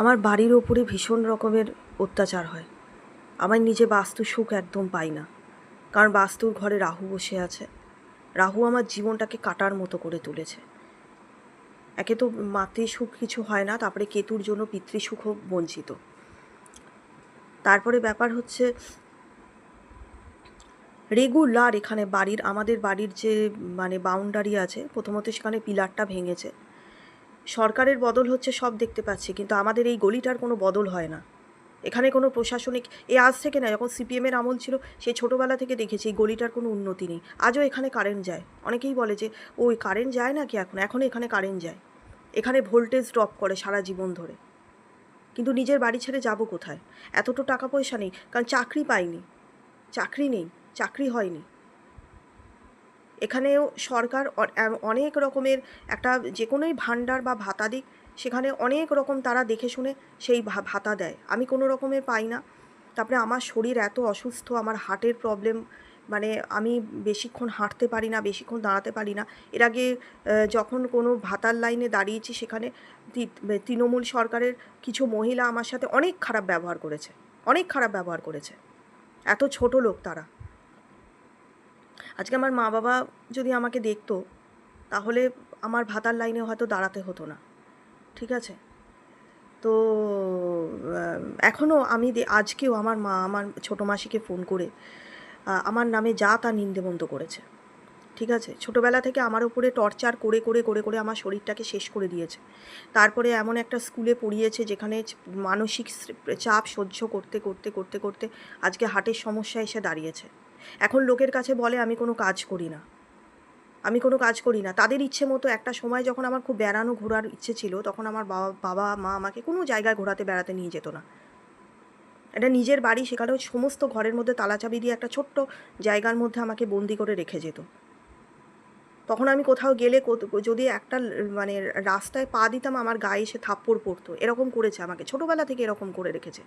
আমার বাড়ির ওপরে ভীষণ রকমের অত্যাচার হয়। আমার নিজে বাস্তু সুখ একদম পাই না, কারণ বাস্তুর ঘরে রাহু বসে আছে। রাহু আমার জীবনটাকে কাটার মতো করে তুলেছে। একে তো মাতৃসুখ কিছু হয় না, তারপরে কেতুর জন্য পিতৃসুখও বঞ্চিত। তারপরে ব্যাপার হচ্ছে রেগুলার এখানে আমাদের বাড়ির যে বাউন্ডারি আছে, প্রথমত সেখানে পিলারটা ভেঙেছে। সরকারের বদল হচ্ছে সব দেখতে পাচ্ছি, কিন্তু আমাদের এই গলিটার কোনো বদল হয় না। এখানে কোনো প্রশাসনিক আজ থেকে না, যখন সিপিএমের আমল ছিল সেই ছোটোবেলা থেকে দেখেছি এই গলিটার কোনো উন্নতি নেই। আজও এখানে কারেন্ট যায়, অনেকেই বলে যে ওই কারেন্ট যায় না কি, এখনও এখানে কারেন্ট যায়। এখানে ভোল্টেজ ড্রপ করে সারা জীবন ধরে। কিন্তু নিজের বাড়ি ছেড়ে যাব কোথায়? এত তো টাকা পয়সা নেই, কারণ চাকরি পাইনি, চাকরি নেই, চাকরি হয়নি। এখানেও সরকার অনেক রকমের একটা যে কোনোই ভাণ্ডার বা ভাতা দিক, সেখানে অনেক রকম তারা দেখে শুনে সেই ভাতা দেয়, আমি কোনো রকমের পাই না। তারপরে আমার শরীর এত অসুস্থ, আমার হার্টের প্রবলেম, আমি বেশিক্ষণ হাঁটতে পারি না, বেশিক্ষণ দাঁড়াতে পারি না। এর আগে যখন কোনো ভাতার লাইনে দাঁড়িয়েছি, সেখানে তৃণমূল সরকারের কিছু মহিলা আমার সাথে অনেক খারাপ ব্যবহার করেছে, অনেক খারাপ ব্যবহার করেছে। এত ছোট লোক তারা। আজকে আমার মা বাবা যদি আমাকে দেখতো, তাহলে আমার ভাতার লাইনে হয়তো দাঁড়াতে হতো না, ঠিক আছে? তো এখনও আজকেও আমার মা আমার ছোটো মাসিকে ফোন করে আমার নামে যা তা নিন্দেবন্ধ করেছে, ঠিক আছে? ছোটোবেলা থেকে আমার উপরে টর্চার করে করে করে করে আমার শরীরটাকে শেষ করে দিয়েছে। তারপরে এমন একটা স্কুলে পড়িয়েছে যেখানে মানসিক চাপ সহ্য করতে করতে করতে করতে আজকে হার্টের সমস্যা এসে দাঁড়িয়েছে। এখন লোকের কাছে বলে আমি কোনো কাজ করি না, আমি কোনো কাজ করি না। তাদের ইচ্ছে মতো একটা সময় যখন আমার খুব বেড়ানো ঘোরার ইচ্ছে ছিল, তখন আমার বাবা মা আমাকে কোনো জায়গায় বেড়াতে নিয়ে যেত না। এটা নিজের বাড়ি, সেখানেও সমস্ত ঘরের মধ্যে তালাচাবি দিয়ে একটা ছোট্ট জায়গার মধ্যে আমাকে বন্দি করে রেখে যেত। তখন আমি কোথাও গেলে যদি একটা রাস্তায় পা দিতাম, আমার গায়ে এসে থাপ্পড় পড়তো। এরকম করেছে আমাকে, ছোটোবেলা থেকে এরকম করে রেখেছে।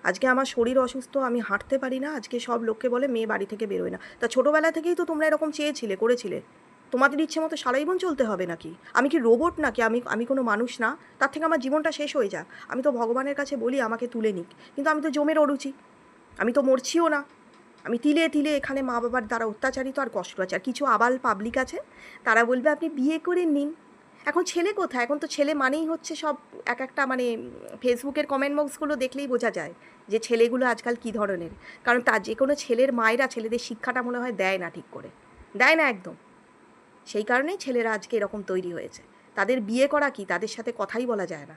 আজকে আমার শরীর অসুস্থ, আমি হাঁটতে পারি না, আজকে সব লোককে বলে মেয়ে বাড়ি থেকে বেরোয় না। তা ছোটোবেলা থেকেই তো তোমরা এরকম চেয়েছিলে, করেছিলে। তোমাদের ইচ্ছে মতো সারা জীবন চলতে হবে নাকি? আমি কি রোবট নাকি? আমি কোনো মানুষ না? তার থেকে আমার জীবনটা শেষ হয়ে যাক, আমি তো ভগবানের কাছে বলি আমাকে তুলে নিক। কিন্তু আমি তো জমের অরুচি, আমি তো মরছিও না। আমি তিলে তিলে এখানে মা বাবার দ্বারা অত্যাচারিত আর কষ্ট আছে। আর কিছু আবাল পাবলিক আছে, তারা বলবে আপনি বিয়ে করে নিন। এখন ছেলে কোথায়? এখন তো ছেলে মানেই হচ্ছে সব একটা ফেসবুকের কমেন্ট বক্সগুলো দেখলেই বোঝা যায় যে ছেলেগুলো আজকাল কী ধরনের। কারণ তার যে কোনো ছেলের মায়েরা ছেলেদের শিক্ষাটা মনে হয় দেয় না ঠিক করে, দেয় না একদম। সেই কারণেই ছেলেরা আজকে এরকম তৈরি হয়েছে। তাদের বিয়ে করা কি, তাদের সাথে কথাই বলা যায় না।